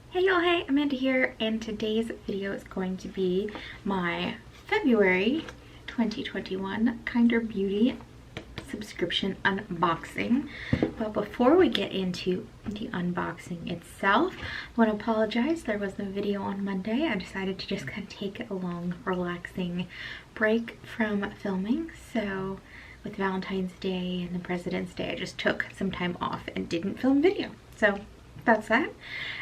Hey y'all, hey, Amanda here, and today's video is going to be my February 2021 Kinder Beauty subscription unboxing. But before we get into the unboxing itself, I want to apologize. There was no video on Monday. I decided to just kind of take a long, relaxing break from filming. So with Valentine's Day and the President's Day, I just took some time off and didn't film video. So that's that.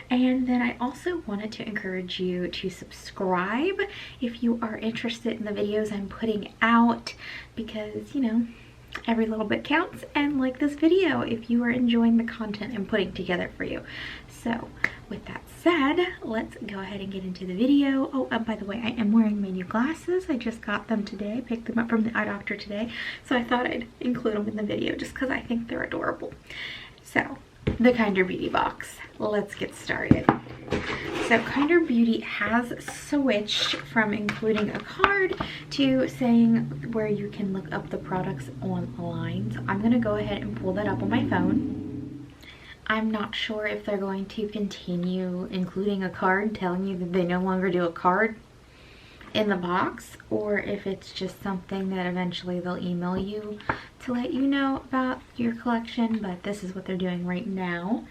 And then I also wanted to encourage you to subscribe if you are interested in the videos I'm putting out, because, you know, every little bit counts, and like this video if you are enjoying the content I'm putting together for you. So with that said, let's go ahead and get into the video. Oh, by the way, I am wearing my new glasses. I just got them today. I picked them up from the eye doctor today, so I thought I'd include them in the video just because I think they're adorable. So the Kinder Beauty box. Let's get started. So Kinder Beauty has switched from including a card to saying where you can look up the products online. So I'm gonna go ahead and pull that up on my phone. I'm not sure if they're going to continue including a card telling you that they no longer do a card in the box, or if it's just something that eventually they'll email you to let you know about your collection, but this is what they're doing right now.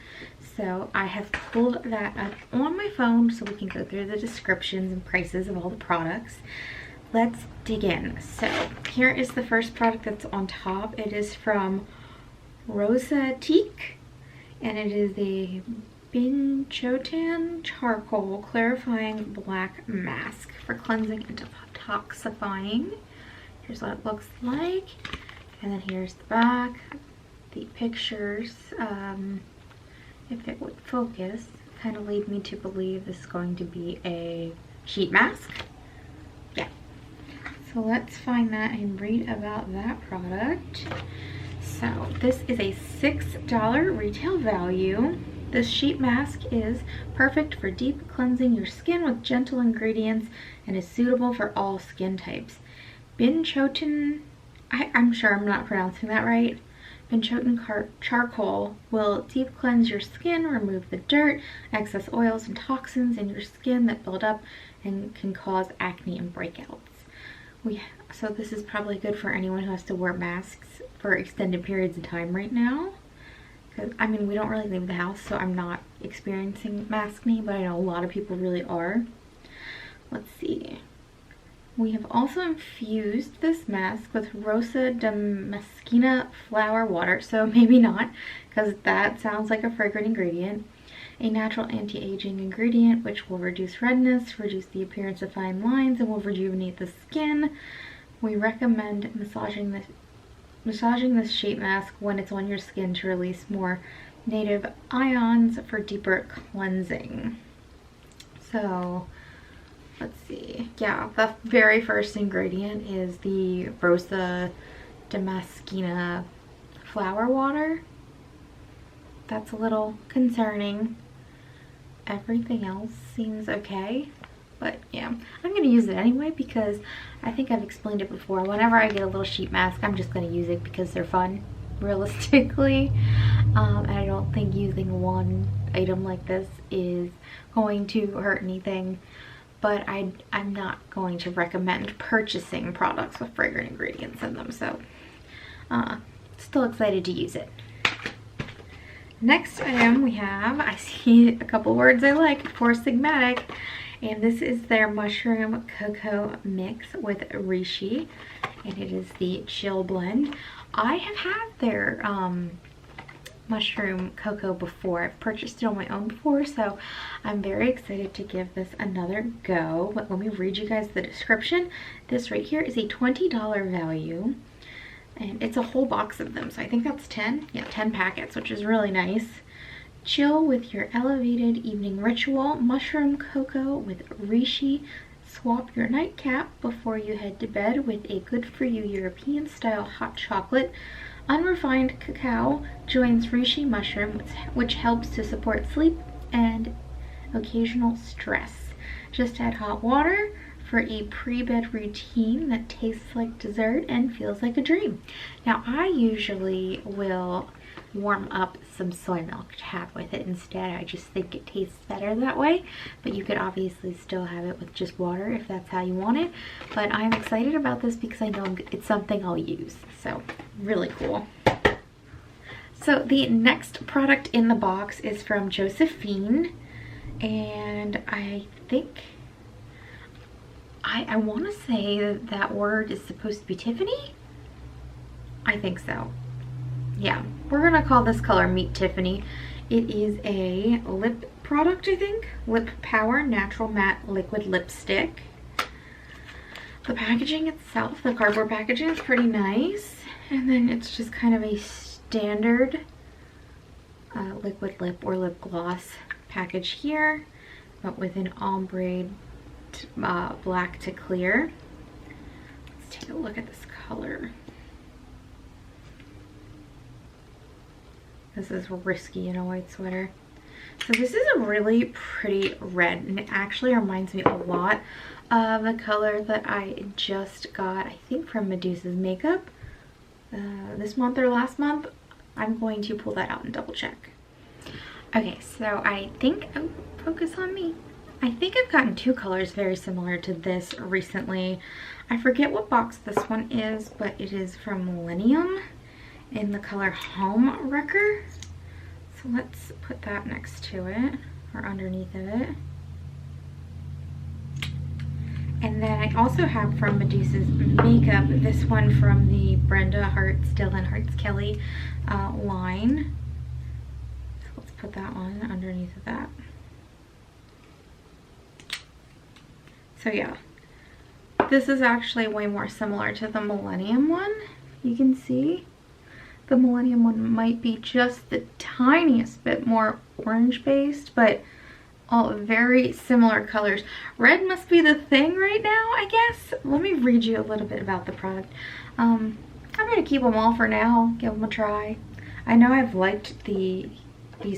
So I have pulled that up on my phone so we can go through the descriptions and prices of all the products. Let's dig in. So here is the first product that's on top. It is from Rosatique, and it is the Binchotan Charcoal Clarifying Black Mask for cleansing and detoxifying. Here's what it looks like, and then here's the back. The pictures, if it would focus, kind of lead me to believe this is going to be a sheet mask. Yeah. So let's find that and read about that product. So this is a $6 retail value. This sheet mask is perfect for deep cleansing your skin with gentle ingredients and is suitable for all skin types. Binchotan, I'm sure I'm not pronouncing that right. Binchotan charcoal will deep cleanse your skin, remove the dirt, excess oils and toxins in your skin that build up and can cause acne and breakouts. So this is probably good for anyone who has to wear masks for extended periods of time right now. I mean, we don't really leave the house, so I'm not experiencing maskne, but I know a lot of people really are. Let's see. We have also infused this mask with Rosa Damascena flower water, so maybe not, because that sounds like a fragrant ingredient. A natural anti-aging ingredient which will reduce redness, reduce the appearance of fine lines, and will rejuvenate the skin. We recommend massaging this sheet mask when it's on your skin to release more native ions for deeper cleansing. So let's see. Yeah, the very first ingredient is the Rosa Damascena flower water. That's a little concerning. Everything else seems okay. But yeah, I'm going to use it anyway because I think I've explained it before. Whenever I get a little sheet mask, I'm just going to use it because they're fun, realistically. And I don't think using one item like this is going to hurt anything. But I'm not going to recommend purchasing products with fragrant ingredients in them. So, still excited to use it. Next item we have, I see a couple words I like, Four Sigmatic. And this is their mushroom cocoa mix with Rishi, and it is the chill blend. I have had their mushroom cocoa before. I've purchased it on my own before, so I'm very excited to give this another go. But let me read you guys the description. This right here is a $20 value, and it's a whole box of them, so I think that's 10. Yeah, 10 packets, which is really nice. Chill with your elevated evening ritual. Mushroom cocoa with Rishi. Swap your nightcap before you head to bed with a good-for-you European-style hot chocolate. Unrefined cacao joins Rishi mushroom, which helps to support sleep and occasional stress. Just add hot water for a pre-bed routine that tastes like dessert and feels like a dream. Now, I usually will warm up some soy milk to have with it instead. I just think it tastes better that way, but you could obviously still have it with just water if that's how you want it. But I'm excited about this because I know it's something I'll use, so really cool. So the next product in the box is from Josephine, and I think I want to say that that word is supposed to be Tiffany. I think so. Yeah, we're gonna call this color Meet Tiffany. It is a lip product, I think. Lip Power Natural Matte Liquid Lipstick. The packaging itself, the cardboard packaging, is pretty nice. And then it's just kind of a standard liquid lip or lip gloss package here, but with an ombre black to clear. Let's take a look at this color. This is risky in a white sweater. So this is a really pretty red, and it actually reminds me a lot of the color that I just got, I think from Medusa's makeup this month or last month. I'm going to pull that out and double check. Okay, so I think, oh, focus on me. I think I've gotten two colors very similar to this recently. I forget what box this one is, but it is from Millennium in the color Home Wrecker. So let's put that next to it, or underneath of it. And then I also have from Medusa's makeup, this one from the Brenda Hearts, Dylan Hearts Kelly line. So let's put that one underneath of that. So yeah, this is actually way more similar to the Millennium one. You can see the Millennium one might be just the tiniest bit more orange based, but all very similar colors. Red must be the thing right now, I guess. Let me read you a little bit about the product. I'm gonna keep them all for now, give them a try. I know I've liked these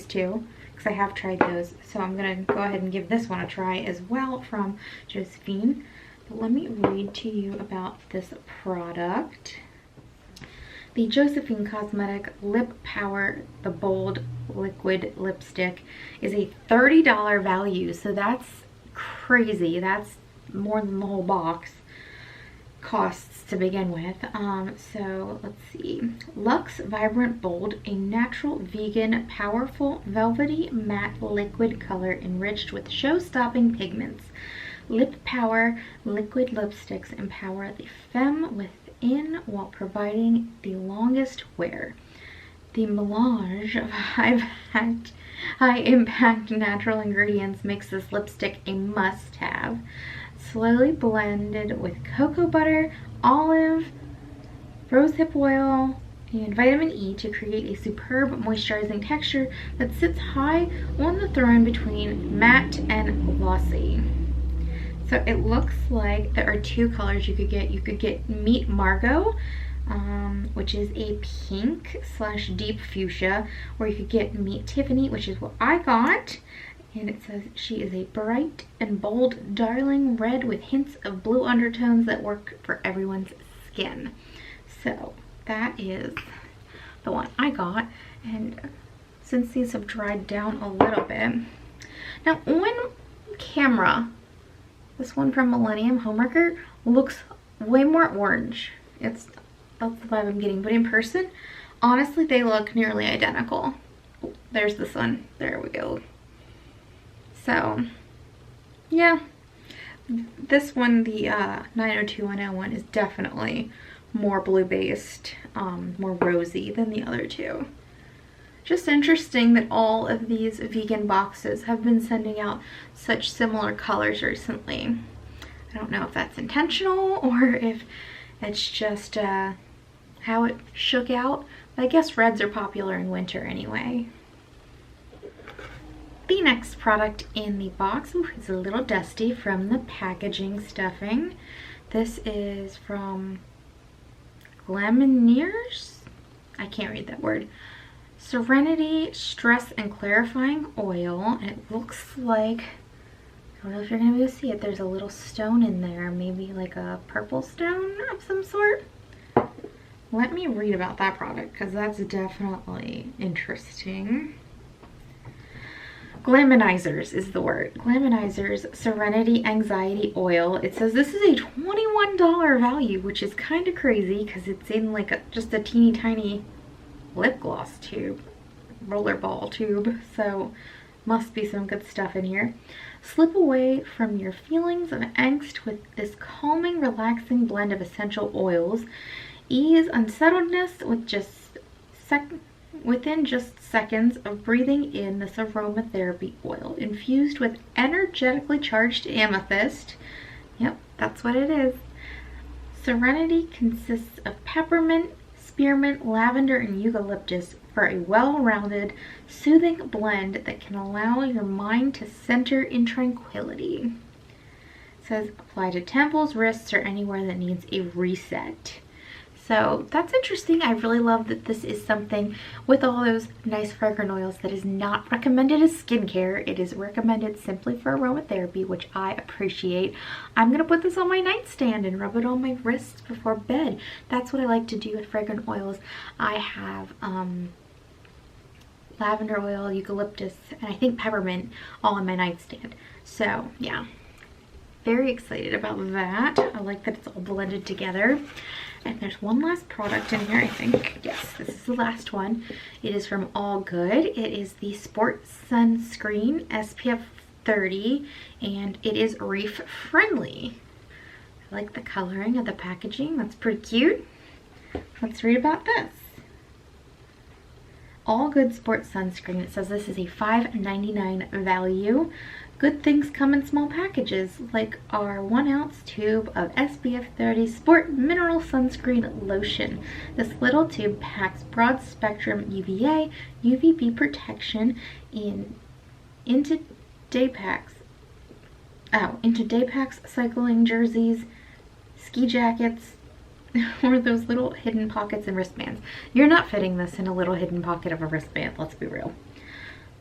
two because I have tried those, so I'm gonna go ahead and give this one a try as well from Josephine. But let me read to you about this product. The Josephine Cosmetic Lip Power, the Bold Liquid Lipstick, is a $30 value, so that's crazy. That's more than the whole box costs to begin with. So let's see. Luxe Vibrant Bold, a natural, vegan, powerful, velvety, matte liquid color enriched with show-stopping pigments. Lip Power liquid lipsticks empower the femme within while providing the longest wear. The melange of high-impact natural ingredients makes this lipstick a must-have. Slowly blended with cocoa butter, olive, rosehip oil, and vitamin E to create a superb moisturizing texture that sits high on the throne between matte and glossy. So it looks like there are two colors you could get. You could get Meet Margot, which is a pink / deep fuchsia, or you could get Meet Tiffany, which is what I got. And it says she is a bright and bold darling red with hints of blue undertones that work for everyone's skin. So that is the one I got. And since these have dried down a little bit, now on camera, this one from Millennium Homewrecker looks way more orange. That's the vibe I'm getting, but in person, honestly, they look nearly identical. Oh, there's the sun. There we go. So, yeah, this one, the 90210 is definitely more blue-based, more rosy than the other two. Just interesting that all of these vegan boxes have been sending out such similar colors recently. I don't know if that's intentional or if it's just how it shook out, but I guess reds are popular in winter anyway. The next product in the box is a little dusty from the packaging stuffing. This is from Glamonizers? I can't read that word. Serenity Stress and Clarifying Oil. And it looks like, I don't know if you're going to be able to see it, there's a little stone in there. Maybe like a purple stone of some sort. let me read about that product because that's definitely interesting. Glamonizers is the word. Glamonizers Serenity Anxiety Oil. It says this is a $21 value, which is kind of crazy because it's in like just a teeny tiny lip gloss tube, rollerball tube. So must be some good stuff in here. Slip away from your feelings of angst with this calming, relaxing blend of essential oils. Ease unsettledness with within just seconds of breathing in this aromatherapy oil infused with energetically charged amethyst. Yep, that's what it is. Serenity consists of peppermint, spearmint, lavender, and eucalyptus for a well-rounded, soothing blend that can allow your mind to center in tranquility. It says apply to temples, wrists, or anywhere that needs a reset. So that's interesting. I really love that this is something with all those nice fragrant oils that is not recommended as skincare. It is recommended simply for aromatherapy, which I appreciate. I'm going to put this on my nightstand and rub it on my wrists before bed. That's what I like to do with fragrant oils. I have lavender oil, eucalyptus, and I think peppermint all on my nightstand. So yeah, very excited about that. I like that it's all blended together. And there's one last product in here, I think. Yes, this is the last one. It is from All Good. It is the Sport Sunscreen SPF 30, and it is reef friendly. I like the coloring of the packaging. That's pretty cute. Let's read about this. All Good Sport Sunscreen. It says this is a $5.99 value. Good things come in small packages, like our 1 ounce tube of SPF 30 Sport Mineral Sunscreen Lotion. This little tube packs broad spectrum UVA, UVB protection into day packs, cycling jerseys, ski jackets, or those little hidden pockets and wristbands. You're not fitting this in a little hidden pocket of a wristband, let's be real.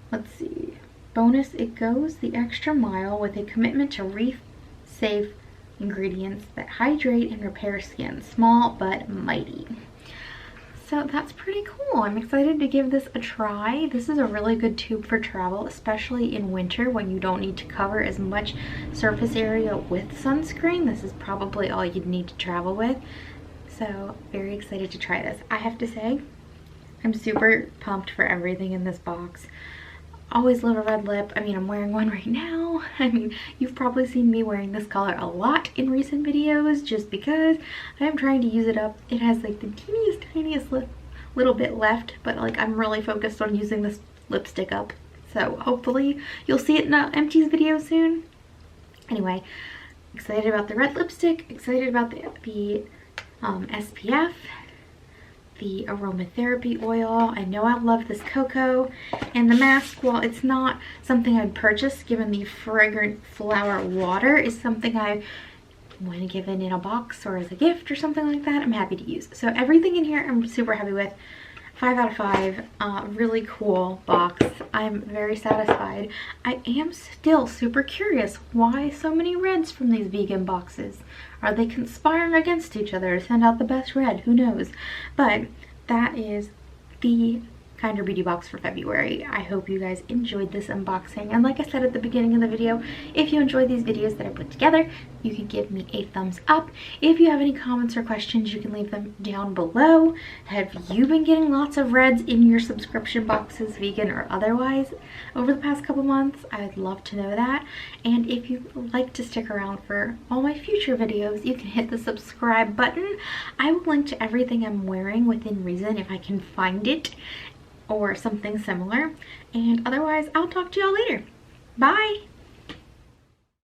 Let's see. Bonus, it goes the extra mile with a commitment to reef-safe ingredients that hydrate and repair skin. Small but mighty. So that's pretty cool. I'm excited to give this a try. This is a really good tube for travel, especially in winter when you don't need to cover as much surface area with sunscreen. This is probably all you'd need to travel with. So very excited to try this. I have to say, I'm super pumped for everything in this box. Always love a red lip. I mean, I'm wearing one right now. I mean, you've probably seen me wearing this color a lot in recent videos just because I am trying to use it up. It has like the tiniest little bit left, but like I'm really focused on using this lipstick up. So hopefully you'll see it in an empties video soon. Anyway, excited about the red lipstick, excited about the SPF, the aromatherapy oil. I know I love this cocoa, and the mask, while it's not something I'd purchase given the fragrant flower water, is something I want to give in a box or as a gift or something like that. I'm happy to use. So everything in here I'm super happy with. 5 out of 5. Really cool box. I'm very satisfied. I am still super curious why so many reds from these vegan boxes. Are they conspiring against each other to send out the best red? Who knows? But that is the Kinder Beauty box for February. I hope you guys enjoyed this unboxing, and like I said at the beginning of the video, if you enjoy these videos that I put together, you can give me a thumbs up. If you have any comments or questions, you can leave them down below. Have you been getting lots of reds in your subscription boxes, vegan or otherwise, over the past couple months? I'd love to know that. And if you'd like to stick around for all my future videos, you can hit the subscribe button. I will link to everything I'm wearing within reason if I can find it, or something similar. And otherwise, I'll talk to y'all later. Bye!